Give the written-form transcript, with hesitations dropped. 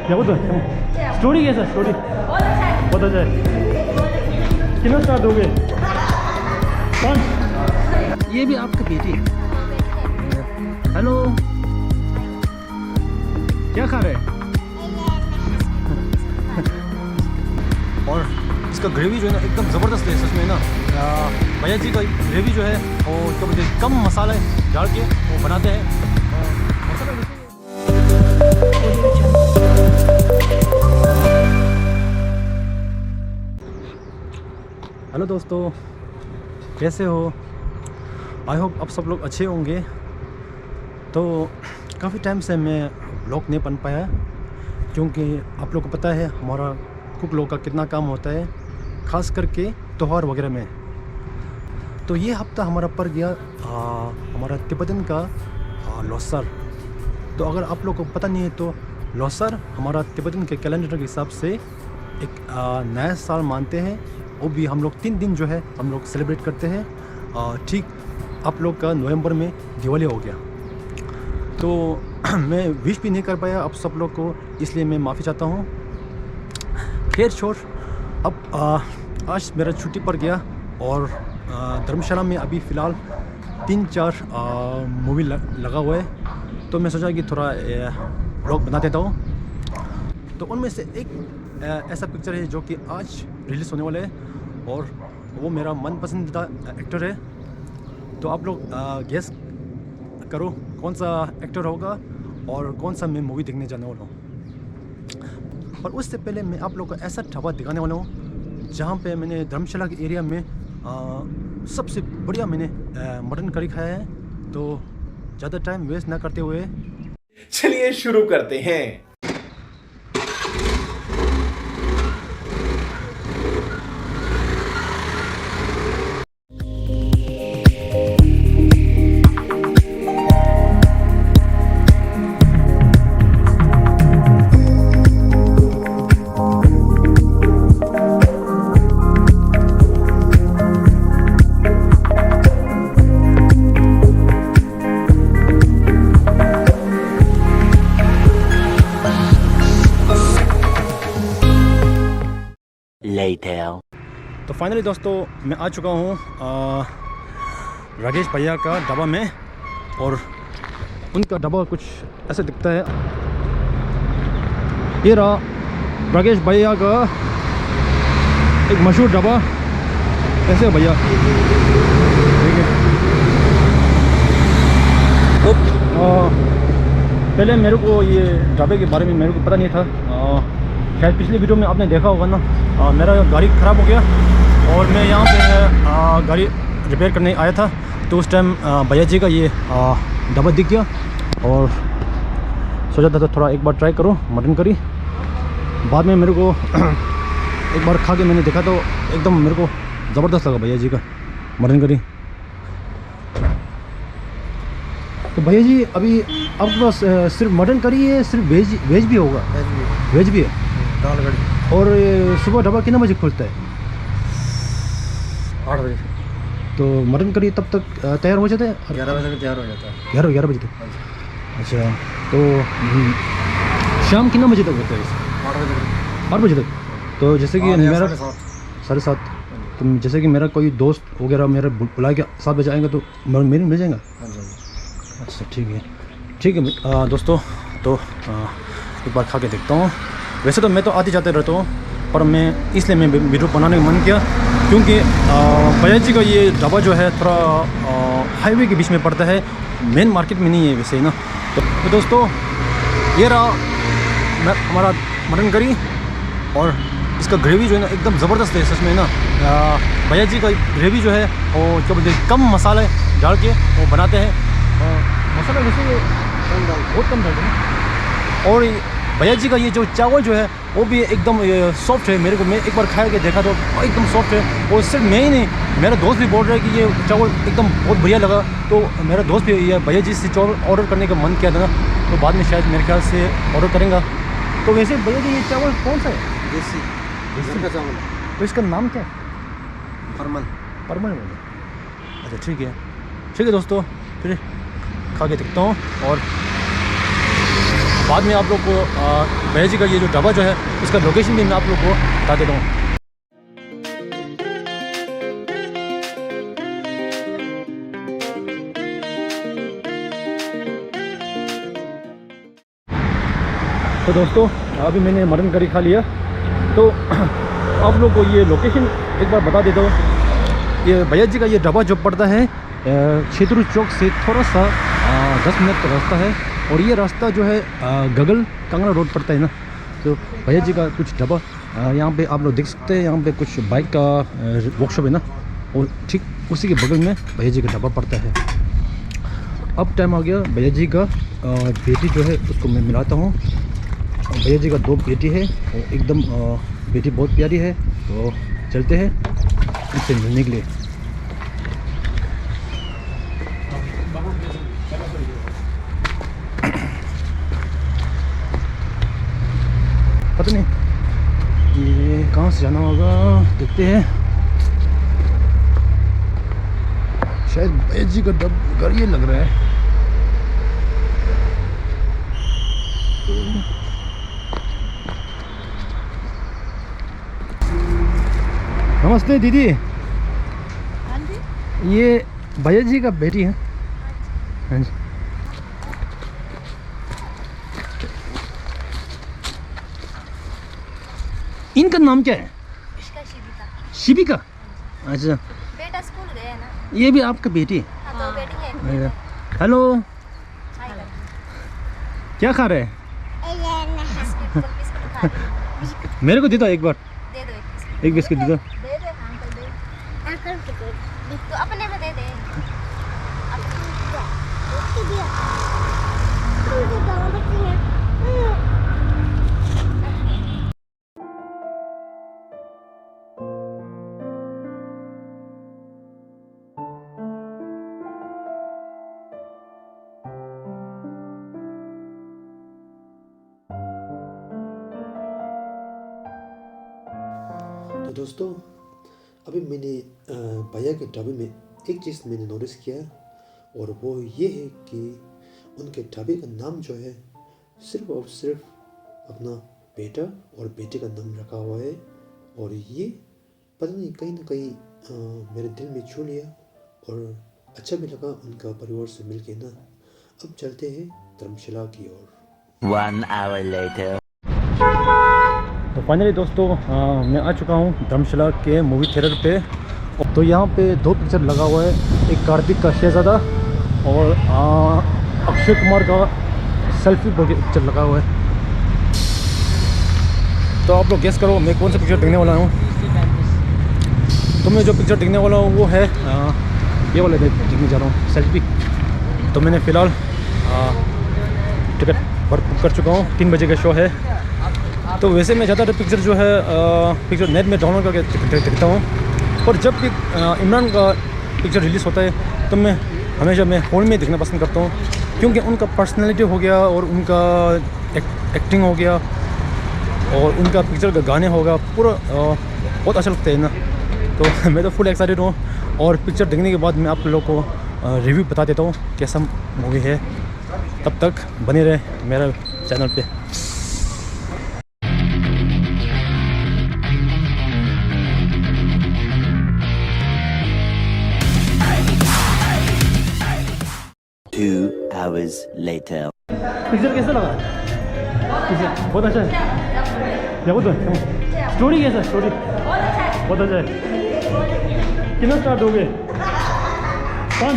क्या बोलते हैं स्टोरी कैसा स्टोरी बहुत अच्छा है कितना स्टार दोगे 5 ये भी आपका बेटी है। हेलो, क्या खा रहे हैं और इसका ग्रेवी जो है ना एकदम ज़बरदस्त है सच में ना। भैया जी का ग्रेवी जो है वो क्या बोलते हैं कम मसाले डाल के वो बनाते हैं। हेलो दोस्तों, कैसे हो? आई होप आप सब लोग अच्छे होंगे। तो काफ़ी टाइम से मैं व्लॉग नहीं बन पाया क्योंकि आप लोग को पता है हमारा कुक लोग का कितना काम होता है, ख़ास करके त्योहार वगैरह में। तो ये हफ्ता हमारा पड़ गया हमारा तिब्बतन का लोसर। तो अगर आप लोग को पता नहीं है तो लोसर हमारा तिब्बतन के कैलेंडर के हिसाब से एक नया साल मानते हैं। वो भी हम लोग 3 दिन जो है हम लोग सेलिब्रेट करते हैं। ठीक आप लोग का नवंबर में दिवाली हो गया। तो मैं विश भी नहीं कर पाया आप सब लोग को, इसलिए मैं माफ़ी चाहता हूँ। खैर छोड़, अब आज मेरा छुट्टी पड़ गया और धर्मशाला में अभी फ़िलहाल 3-4 मूवी लगा हुआ है। तो मैं सोचा कि थोड़ा व्लॉग बना देता हूँ। तो उनमें से एक ऐसा पिक्चर है जो कि आज रिलीज़ होने वाला है और वो मेरा मनपसंदीदा एक्टर है। तो आप लोग गेस करो कौन सा एक्टर होगा और कौन सा मैं मूवी देखने जाने वाला हूँ। और उससे पहले मैं आप लोग को ऐसा ढाबा दिखाने वाला हूँ जहाँ पे मैंने धर्मशाला के एरिया में सबसे बढ़िया मैंने मटन करी खाया है। तो ज़्यादा टाइम वेस्ट ना करते हुए चलिए शुरू करते हैं। तो फाइनली दोस्तों मैं आ चुका हूँ राकेश भैया का ढाबा में। और उनका ढाबा कुछ ऐसे दिखता है। ये रहा राकेश भैया का एक मशहूर ढाबा। कैसे हो भैया? ठीक है। पहले मेरे को ये ढाबे के बारे में मेरे को पता नहीं था। शायद पिछले वीडियो में आपने देखा होगा ना, मेरा गाड़ी ख़राब हो गया और मैं यहाँ पे गाड़ी रिपेयर करने आया था। तो उस टाइम भैया जी का ये ढाबा दिख गया और सोचा था तो थोड़ा एक बार ट्राई करो मटन करी। बाद में मेरे को एक बार खा के मैंने देखा तो एकदम मेरे को ज़बरदस्त लगा भैया जी का मटन करी। तो भैया जी अभी आपके पास सिर्फ मटन करी है, सिर्फ वेज भी होगा? वेज भी है। दाल कड़ी। और सुबह ढाबा कितने बजे खुलता है? 8 बजे। तो मटन करी तब तक तैयार हो जाता है? 11 बजे तक तैयार हो जाता है। 11 बजे तक। अच्छा, तो शाम कितना बजे तक होता है? 8 बजे तक। 8 बजे तक। तो जैसे कि मेरा 7:30। तो जैसे कि मेरा कोई दोस्त वगैरह मेरा बुला के 7 बजे आएगा तो मेरे मिल जाएगा? अच्छा ठीक है, ठीक है दोस्तों। तो एक बार खा के देखता हूँ। वैसे तो मैं तो आते जाते रहता हूँ, पर मैं इसलिए मैं वीडियो बनाने का मन किया क्योंकि भैया जी का ये ढाबा जो है थोड़ा हाईवे के बीच में पड़ता है, मेन मार्केट में नहीं है वैसे ही ना। तो दोस्तों ये रहा हमारा मटन करी और इसका ग्रेवी जो है ना एकदम ज़बरदस्त है सच में ना। भैया जी का ग्रेवी जो है वो क्या बोलते हैं कम मसाले डाल के वो बनाते हैं। मसाला वैसे बहुत कम डालते हैं। और भैया जी का ये जो चावल जो है वो भी एकदम सॉफ्ट है। मेरे को मैं एक बार खा के देखा तो एकदम सॉफ्ट है। और सिर्फ मैं ही नहीं, मेरा दोस्त भी बोल रहा है कि ये चावल एकदम बहुत बढ़िया लगा। तो मेरा दोस्त भी ये भैया जी से चावल ऑर्डर करने का मन किया था ना, तो बाद में शायद मेरे ख्याल से ऑर्डर करेंगे। तो वैसे भैया जी ये चावल कौन सा है? देसी का चावल। तो इसका नाम क्या है? परमल। अच्छा ठीक है दोस्तों, फिर खा के देखता हूँ। और बाद में आप लोग को भैया जी का ये जो ढाबा जो है उसका लोकेशन भी मैं आप लोग को बता देता हूँ। तो दोस्तों अभी मैंने मटन करी खा लिया, तो आप लोग को ये लोकेशन एक बार बता देता हूँ। ये भैया जी का ये ढाबा जो पड़ता है क्षेत्र चौक से थोड़ा सा 10 मिनट का रास्ता है, और ये रास्ता जो है गगल कांगड़ा रोड पड़ता है ना। तो भैया जी का कुछ ढाबा यहाँ पे आप लोग देख सकते हैं, यहाँ पे कुछ बाइक का वर्कशॉप है ना, और ठीक उसी के बगल में भैया जी का ढाबा पड़ता है। अब टाइम आ गया भैया जी का बेटी जो है उसको मैं मिलाता हूँ। भैया जी का 2 बेटी है और एकदम बेटी बहुत प्यारी है, तो चलते हैं उससे मिलने के लिए। पता नहीं ये कहाँ से जाना होगा, देखते हैं। शायद भैया जी का घर ये लग रहा है। नमस्ते दीदी। हाँ जी। ये भैया जी का बेटी है। हाँ जी। इनका नाम क्या है? इसका शिविका। शिविका। अच्छा, बेटा स्कूल गए है ना। ये भी आपका बेटी है? हाँ, तो बेटी है। हेलो, हाय कर। क्या खा रहे हैं? बिस्किट खा रही हूँ। मेरे को दे दो एक बार, दे दो एक बिस्किट दे दो। दे दे अंकल दे। अंकल को दे। तो अपने में दे दे। तो दोस्तों अभी मैंने भैया के ढाबे में एक चीज़ मैंने नोटिस किया है, और वो ये है कि उनके ढाबे का नाम जो है सिर्फ और सिर्फ अपना बेटा और बेटे का नाम रखा हुआ है, और ये पता नहीं कहीं ना कहीं मेरे दिल में छू लिया और अच्छा भी लगा उनका परिवार से मिल के ना। अब चलते हैं धर्मशाला की ओर। 1 hour later. तो फाइनली दोस्तों मैं आ चुका हूँ धर्मशाला के मूवी थिएटर पे। तो यहाँ पे 2 पिक्चर लगा हुआ है, एक कार्तिक का शहजादा और अक्षय कुमार का सेल्फी पिक्चर लगा हुआ है। तो आप लोग गेस करो मैं कौन सा पिक्चर देखने वाला हूँ। तो मैं जो पिक्चर देखने वाला हूँ वो है ये वाला देखने जा रहा हूँ, सेल्फी। तो मैंने फ़िलहाल टिकट बुक कर चुका हूँ, 3 बजे का शो है। तो वैसे मैं ज़्यादातर पिक्चर जो है पिक्चर नेट में डाउनलोड करके देखता हूँ, और जब भी इमरान का पिक्चर रिलीज़ होता है तो मैं हमेशा हॉल में देखना पसंद करता हूँ, क्योंकि उनका पर्सनैलिटी हो गया और उनका एक्टिंग हो गया और उनका पिक्चर का गाने होगा पूरा बहुत अच्छा लगता है ना। तो मैं तो फुल एक्साइटेड हूँ, और पिक्चर देखने के बाद मैं आप लोगों को रिव्यू बता देता हूँ कैसा मूवी है। तब तक बने रहे मेरा चैनल पे। Two hours later. पिक्चर कैसा लगा? पिक्चर बहुत अच्छा है। क्या बोलते हैं? स्टोरी कैसा? स्टोरी बहुत अच्छा है। कितना स्टार्ट हो गए? 5